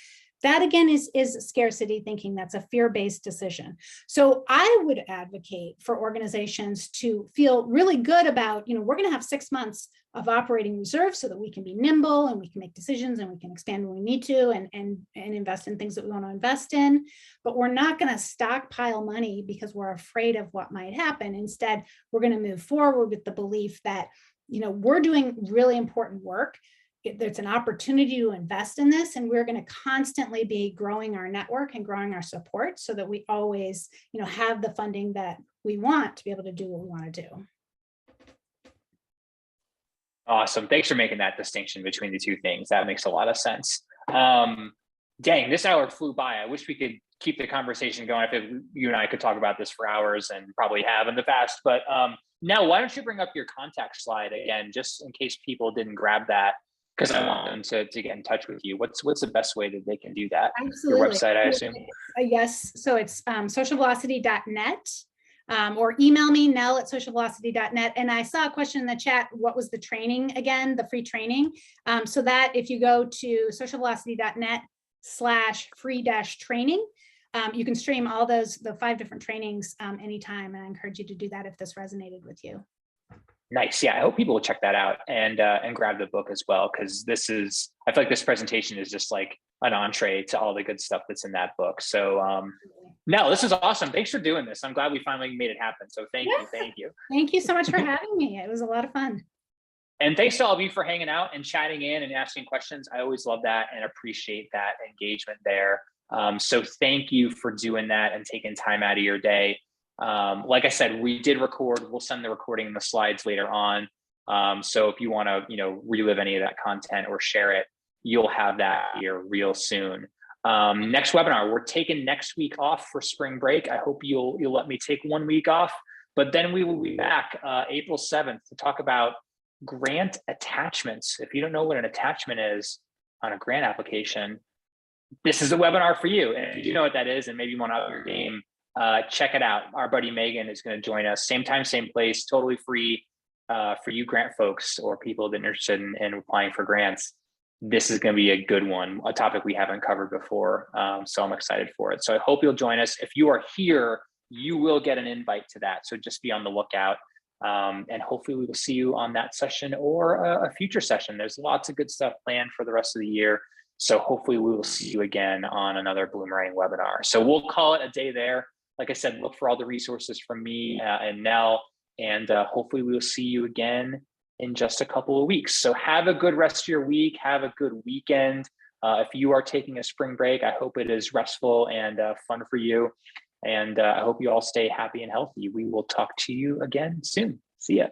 That again is scarcity thinking. That's a fear-based decision. So I would advocate for organizations to feel really good about, we're going to have 6 months of operating reserve so that we can be nimble and we can make decisions and we can expand when we need to and invest in things that we want to invest in. But we're not going to stockpile money because we're afraid of what might happen. Instead, we're going to move forward with the belief that, we're doing really important work. There's an opportunity to invest in this, and we're going to constantly be growing our network and growing our support so that we always, have the funding that we want to be able to do what we want to do. Awesome. Thanks for making that distinction between the two things. That makes a lot of sense. Dang, this hour flew by. I wish we could keep the conversation going. I think you and I could talk about this for hours and probably have in the past. But now, why don't you bring up your contact slide again, just in case people didn't grab that, because I want them to get in touch with you. What's the best way that they can do that? Absolutely. Your website, I assume. Yes. So it's socialvelocity.net. Or email me, nell@socialvelocity.net. And I saw a question in the chat, what was the training again, the free training? So that if you go to socialvelocity.net/free-training, you can stream all the 5 different trainings anytime. And I encourage you to do that if this resonated with you. Nice. Yeah, I hope people will check that out and grab the book as well, because I feel like this presentation is just like an entree to all the good stuff that's in that book. So no, this is awesome. Thanks for doing this. I'm glad we finally made it happen. So thank you. Thank you so much for having me. It was a lot of fun. And thanks to all of you for hanging out and chatting in and asking questions. I always love that and appreciate that engagement there. So thank you for doing that and taking time out of your day. Like I said, we did record. We'll send the recording and the slides later on. So if you want to, relive any of that content or share it, you'll have that here real soon. Next webinar, we're taking next week off for spring break. I hope you'll let me take 1 week off, but then we will be back April 7th to talk about grant attachments. If you don't know what an attachment is on a grant application, this is a webinar for you. And if you do know what that is, and maybe you want to up your game, check it out. Our buddy Megan is going to join us. Same time, same place, totally free for you grant folks or people that are interested in applying for grants. This is going to be a good one, a topic we haven't covered before. So I'm excited for it. So I hope you'll join us. If you are here, you will get an invite to that. So just be on the lookout. And hopefully we will see you on that session or a future session. There's lots of good stuff planned for the rest of the year. So hopefully we will see you again on another Bloomerang webinar. So we'll call it a day there. Like I said, look for all the resources from me and Nell, and hopefully we will see you again in just a couple of weeks. So have a good rest of your week. Have a good weekend. If you are taking a spring break, I hope it is restful and fun for you. And I hope you all stay happy and healthy. We will talk to you again soon. See ya.